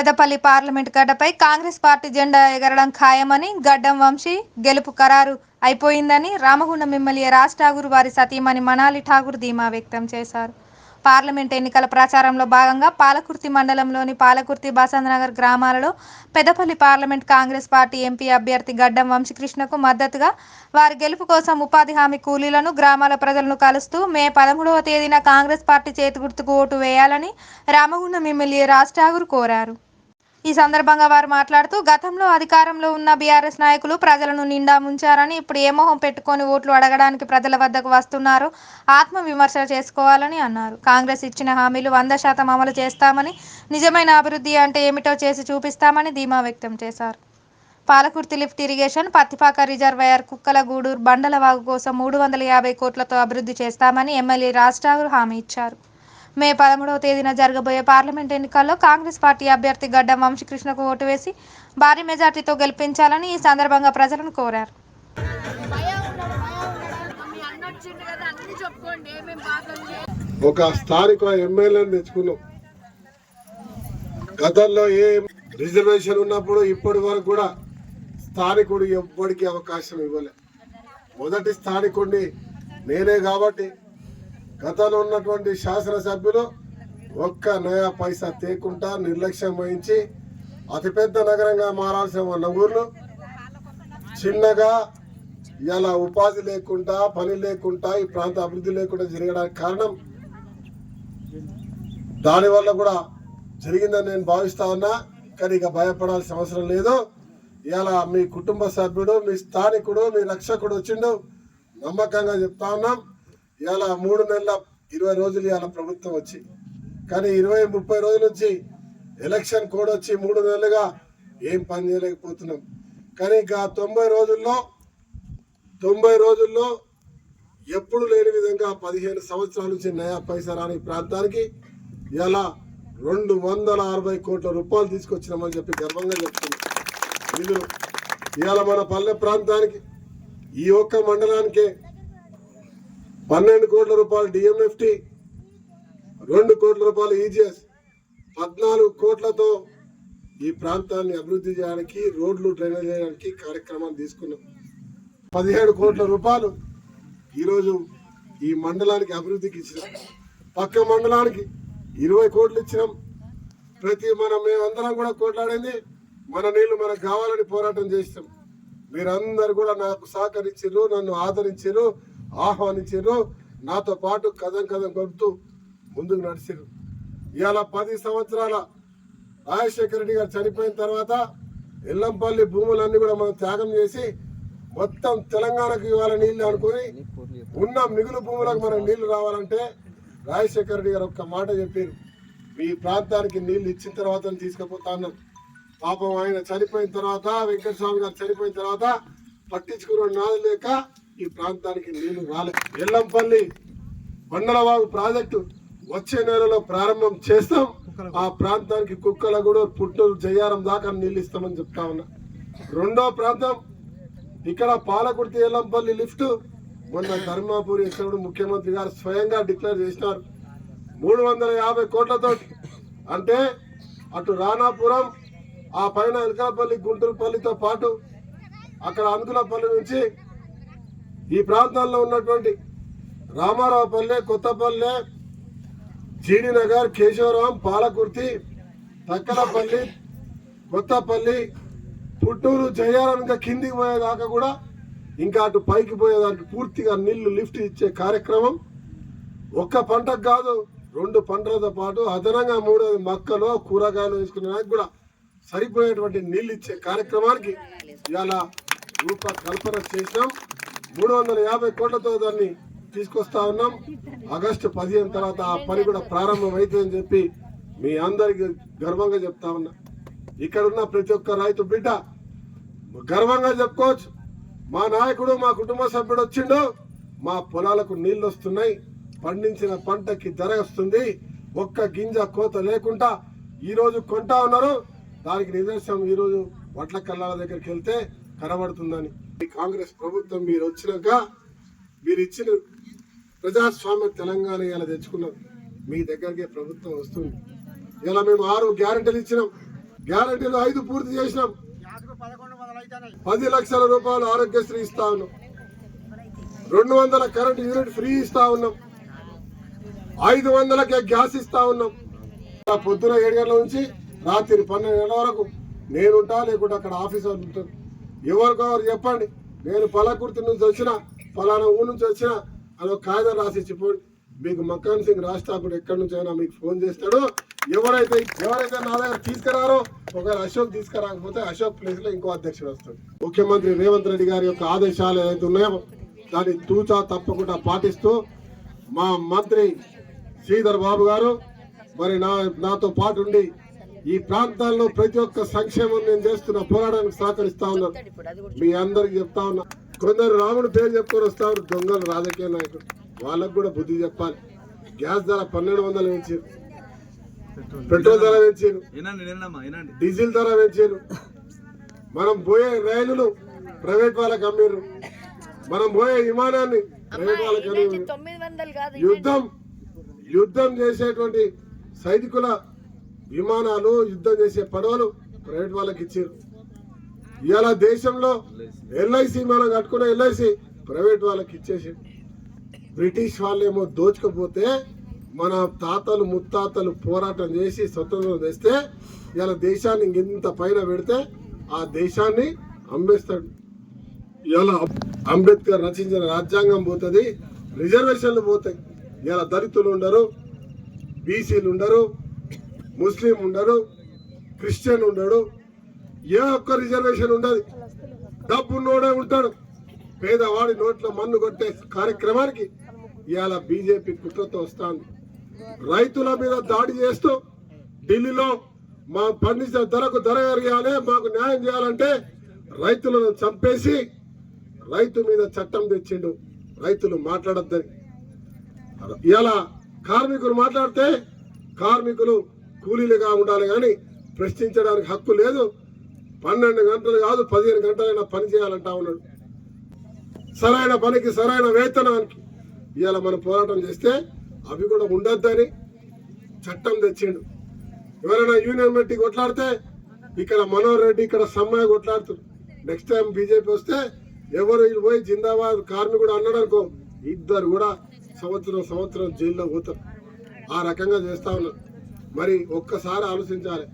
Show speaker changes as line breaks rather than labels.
Pedapalli parliament గడ్డపై Congress party జెండా ఎగరడం ఖాయమని గడ్డం వంశీ గెలుపు ఖరారు అయిపోయిందని రామగుండం ఎమ్మెల్యే రాజ్ ఠాగూర్ వారి సతీమణి మనాలి ఠాగూర్ ధీమా వ్యక్తం చేశారు. పార్లమెంట్ ఎన్నికల ప్రచారంలో భాగంగా పాలకుర్తి మండలంలోని పాలకుర్తి బసంతనగర్ గ్రామాలలో Pedapalli parliament Congress party MP అభ్యర్థి గడ్డం వంశీకృష్ణకు మద్దతుగా వారి గెలుపు కోసం ఉపాధి హామీ కూలీలను గ్రామాల ప్రజలను కలుస్తూ మే 13వ తేదీన కాంగ్రెస్ పార్టీ చేతి గుర్తుకు ఓటు వేయాలని రామగుండం ఎమ్మెల్యే రాజ్ ఠాగూర్ కోరారు. ఈ సందర్భంగా వారు మాట్లాడుతూ గతంలో అధికారంలో ఉన్న బీఆర్ఎస్ నాయకులు ప్రజలను నిండా ముంచారని, ఇప్పుడు ఏ మొహం పెట్టుకొని ఓట్లు అడగడానికి ప్రజల వద్దకు వస్తున్నారో ఆత్మ విమర్శ చేసుకోవాలని అన్నారు. కాంగ్రెస్ ఇచ్చిన హామీలు 100% అమలు చేస్తామని, నిజమైన అభివృద్ధి అంటే ఏమిటో చేసి చూపిస్తామని ధీమా వ్యక్తం చేశారు. Palakurthi lift irrigation, Pattipaka reservoir, Kukkalagudur Bandalavagu కోసం 350 కోట్లతో అభివృద్ధి చేస్తామని ఎమ్మెల్యే రాజ్ ఠాగూర్ హామీ ఇచ్చారు. మే 13వ తేదీన జరగబోయే పార్లమెంట్ ఎన్నికల్లో కాంగ్రెస్ పార్టీ అభ్యర్థి గడ్డం వంశీకృష్ణకు ఓటు వేసి భారీ మెజార్టీతో గెలిపించాలని ఈ సందర్భంగా ప్రజలను కోరారు.
ఒక స్థానిక ఎమ్మెల్యేని తెచ్చుకున్నాం. గతంలో ఏ రిజర్వేషన్ ఉన్నప్పుడు ఇప్పటి వరకు కూడా స్థానికుడు ఎవ్వడికి అవకాశం ఇవ్వలే. మొదటి స్థానికుడిని నేనే కాబట్టి గతంలో ఉన్నటువంటి శాసనసభ్యులు ఒక్క నయా పైసా తేకుండా నిర్లక్ష్యం వహించి అతిపెద్ద నగరంగా మారాల్సిన మన ఊర్లు చిన్నగా ఇలా ఉపాధి లేకుండా, పని లేకుండా, ఈ ప్రాంత అభివృద్ధి లేకుండా జరగడానికి కారణం దానివల్ల కూడా జరిగిందని నేను భావిస్తా ఉన్నా. కానీ ఇక భయపడాల్సిన అవసరం లేదు. ఇలా మీ కుటుంబ సభ్యుడు, మీ స్థానికుడు, మీ రక్షకుడు వచ్చిండు. నమ్మకంగా చెప్తా ఉన్నాం. ఇలా 3 నెలల 20 రోజులు ఇలా ప్రభుత్వం వచ్చి, కానీ 20-30 రోజుల నుంచి ఎలక్షన్ కోడ్ వచ్చి 3 నెలలుగా ఏం పని చేయలేకపోతున్నాం. కానీ ఇక 90 రోజుల్లో ఎప్పుడు లేని విధంగా 15 సంవత్సరాల నుంచి నయా పైసా రాని ప్రాంతానికి ఇలా 260 కోట్ల రూపాయలు తీసుకొచ్చినామని చెప్పి గర్వంగా చెప్తున్నాం. నిధులు ఇవాళ మన పల్లె ప్రాంతానికి ఈ ఒక్క మండలానికే 12 కోట్ల రూపాయలు డిఎంఎఫ్టి, 2 కోట్ల రూపాయలు ఈజీఎస్, 14 కోట్లతో ఈ ప్రాంతాన్ని అభివృద్ధి చేయడానికి, రోడ్లు డ్రైనేజ్ చేయడానికి కార్యక్రమాన్ని తీసుకున్నాం. 17 కోట్ల రూపాయలు ఈరోజు ఈ మండలానికి అభివృద్ధికి ఇచ్చినాం. పక్క మండలానికి 20 కోట్లు ఇచ్చినాం. మేమందరం కూడా కొట్లాడింది మన నీళ్లు మనకు కావాలని పోరాటం చేసినాం. మీరందరూ కూడా నాకు సహకరించారు, నన్ను ఆదరించారు, ఆహ్వానించారు. నాతో పాటు కథం కొడుతూ ముందుకు నడిచారు. ఇవాళ 10 సంవత్సరాల రాజశేఖర రెడ్డి గారు చనిపోయిన తర్వాత ఎల్లంపల్లి భూములన్నీ కూడా మనం త్యాగం చేసి మొత్తం తెలంగాణకు ఇవాళ నీళ్లు అనుకుని ఉన్న మిగులు భూములకు మనం నీళ్లు రావాలంటే రాజశేఖర రెడ్డి గారు ఒక్క మాట చెప్పారు, మీ ప్రాంతానికి నీళ్లు ఇచ్చిన తర్వాత తీసుకుపోతా అన్నారు. పాపం ఆయన చనిపోయిన తర్వాత, వెంకటస్వామి గారు చనిపోయిన తర్వాత పట్టించుకున్న నాది లేక ఈ ప్రాంతానికి నీళ్లు రాలేదు. ఎల్లంపల్లి బండలవాగు ప్రాజెక్టు వచ్చే నెలలో ప్రారంభం చేస్తాం. ఆ ప్రాంతానికి కుక్కలగూడూరు, పుట్టూరు, జయ్యారం దాకా నీళ్ళు ఇస్తామని చెప్తా ఉన్నా. రెండో ప్రాంతం ఇక్కడ పాలకుర్తి ఎల్లంపల్లి లిఫ్ట్ మొన్న ధర్మాపూరి ఎక్కడ ముఖ్యమంత్రి గారు స్వయంగా డిక్లేర్ చేసినారు 350 కోట్లతో. అంటే అటు రాణాపురం, ఆ పైన ఎలకలపల్లి, గుంటూరుపల్లితో పాటు అక్కడ అనుకులపల్లి నుంచి ఈ ప్రాంతాల్లో ఉన్నటువంటి రామారావుపల్లె, కొత్తపల్లె, జీడినగర్, కేశవరాం, పాలకుర్తి, తక్కలపల్లి, కొత్తపల్లి, పుట్టూరు, జయ్యారం ఇంకా కిందికి పోయేదాకా కూడా ఇంకా అటు పైకి పోయేదానికి పూర్తిగా నీళ్లు లిఫ్ట్ ఇచ్చే కార్యక్రమం ఒక్క పంటకు కాదు 2 పంటలతో పాటు అదనంగా 3 మొక్కలు, కూరగాయలు వేసుకునేదానికి కూడా సరిపోయేటువంటి నీళ్ళు ఇచ్చే కార్యక్రమానికి ఇవాళ రూపకల్పన చేసినాం. 350 కోట్లతో దాన్ని తీసుకొస్తా ఉన్నాం. ఆగస్టు 15 తర్వాత ఆ పని కూడా ప్రారంభం అవుతుందని చెప్పి మీ అందరికి గర్వంగా చెప్తా ఉన్నా. ఇక్కడ ఉన్న ప్రతి ఒక్క రైతు బిడ్డ గర్వంగా చెప్పుకోవచ్చు, మా నాయకుడు, మా కుటుంబ సభ్యుడు వచ్చిండు, మా పొలాలకు నీళ్లు వస్తున్నాయి, పండించిన పంటకి ధర వస్తుంది, ఒక్క గింజ కోత లేకుండా ఈరోజు కొంటా ఉన్నారు. దానికి నిదర్శనం ఈరోజు వడ్ల కల్లాల దగ్గరికి వెళ్తే కనబడుతుందని. కాంగ్రెస్ ప్రభుత్వం మీరు వచ్చినాక మీరు ఇచ్చిన ప్రజాస్వామ్య తెలంగాణ ఇలా తెచ్చుకున్నారు. మీ దగ్గరికి ప్రభుత్వం వస్తుంది. ఇలా మేము 6 గ్యారెంటీలు ఇచ్చినాం. గ్యారంటీలు 5 పూర్తి చేసినాం. 10 లక్షల రూపాయలు ఆరోగ్యశ్రీ ఇస్తా ఉన్నాం. 200 కరెంట్ యూనిట్ ఫ్రీ ఇస్తా ఉన్నాం. 500కే గ్యాస్ ఇస్తా ఉన్నాం. పొద్దున 7 గంటల నుంచి రాత్రి 12 గంటల వరకు నేనుంటా, లేకుంటే అక్కడ ఆఫీసర్ ఉంటారు. ఎవరికొవరు చెప్పండి, నేను పలాకుర్తి నుంచి వచ్చిన, ఫలానా ఊరు నుంచి వచ్చిన అని ఒక కాగితం రాసి ఇచ్చిపోండి. మీకు మక్కాన్ సింగ్ రాజ్ ఠాకూర్ ఎక్కడి నుంచి అయినా మీకు ఫోన్ చేస్తాడు. ఎవరైతే నా దగ్గర తీసుకురారో, ఒకవేళ అశోక్ తీసుకురాకపోతే అశోక్ ప్లేస్ లో ఇంకో అధ్యక్షుడు వస్తాడు. ముఖ్యమంత్రి రేవంత్ రెడ్డి గారి యొక్క ఆదేశాలు ఏదైతే ఉన్నాయో దాన్ని తూచా తప్పకుండా పాటిస్తూ మా మంత్రి శ్రీధర్ బాబు గారు మరి నాతో పాటు ఉండి ఈ ప్రాంతాల్లో ప్రతి ఒక్క సంక్షేమం నేను చేస్తున్న పోరాటానికి సహకరిస్తా ఉన్నారు. మీ అందరికి చెప్తా ఉన్నా, కొందరు రాముడు పేరు చెప్పుకొని వస్తారు దొంగలు రాజకీయ నాయకులు, వాళ్ళకు కూడా బుద్ధి చెప్పాలి. గ్యాస్ ధర 1200 పెంచారు, పెట్రోల్ ధర పెంచారు, డీజిల్ ధర పెంచారు. మనం పోయే రైలులు ప్రైవేట్ వాళ్ళకి అమ్మారు, మనం పోయే విమానాన్ని ప్రైవేట్ వాళ్ళకి అమ్మారు. యుద్ధం చేసేటువంటి సైనికుల విమానాలు, యుద్ధం చేసే పడవలు ప్రైవేట్ వాళ్ళకి ఇచ్చారు. ఇవాళ దేశంలో ఎల్ఐసి, మనం కట్టుకునే ఎల్ఐసి ప్రైవేట్ వాళ్ళకి ఇచ్చేసి, బ్రిటిష్ వాళ్ళేమో దోచుకపోతే మన తాతలు ముత్తాతలు పోరాటం చేసి స్వతంత్రం తెస్తే ఇవాళ దేశాన్ని ఇంత పైన పెడితే ఆ దేశాన్ని అమ్మేస్తాడు. ఇవాళ అంబేద్కర్ రచించిన రాజ్యాంగం పోతుంది, రిజర్వేషన్లు పోతాయి. ఇలా దళితులు ఉండరు, బీసీలు ఉండరు, ముస్లిం ఉండరు, క్రిస్టియన్ ఉండడు, ఏ ఒక్క రిజర్వేషన్ ఉండదు. డబ్బున్నోడే ఉంటాడు. పేదవాడి నోట్లో మన్ను కొట్టే కార్యక్రమానికి ఇవాళ బీజేపీ కుట్రతో వస్తాను. రైతుల మీద దాడి చేస్తూ ఢిల్లీలో మా పండించిన ధరకు ధర ఎరగాలి, మాకు న్యాయం చేయాలంటే రైతులను చంపేసి రైతు మీద చట్టం తెచ్చిండు, రైతులు మాట్లాడొద్దని. ఇలా కార్మికులు మాట్లాడితే కార్మికులు కూలీలుగా ఉండాలి కానీ ప్రశ్నించడానికి హక్కు లేదు. 12 గంటలు కాదు 15 గంటలైనా పని చేయాలంటా ఉన్నాడు. సరైన పనికి సరైన వేతనానికి ఇవాళ మనం పోరాటం చేస్తే అవి కూడా ఉండొద్దని చట్టం తెచ్చిండు. ఎవరైనా యూనియన్ పెట్టి కొట్లాడితే ఇక్కడ మనోహర్ రెడ్డి, ఇక్కడ సమ్మయ్య కొట్లాడుతారు. నెక్స్ట్ టైం బీజేపీ వస్తే ఎవరు పోయి జిందాబాద్ కార్మికుడు అన్నాడు అనుకో, ఇద్దరు కూడా సంవత్సరం జైల్లో పోతారు. ఆ రకంగా చేస్తా ఉన్నారు. మరి ఒక్కసారి ఆలోచించాలి.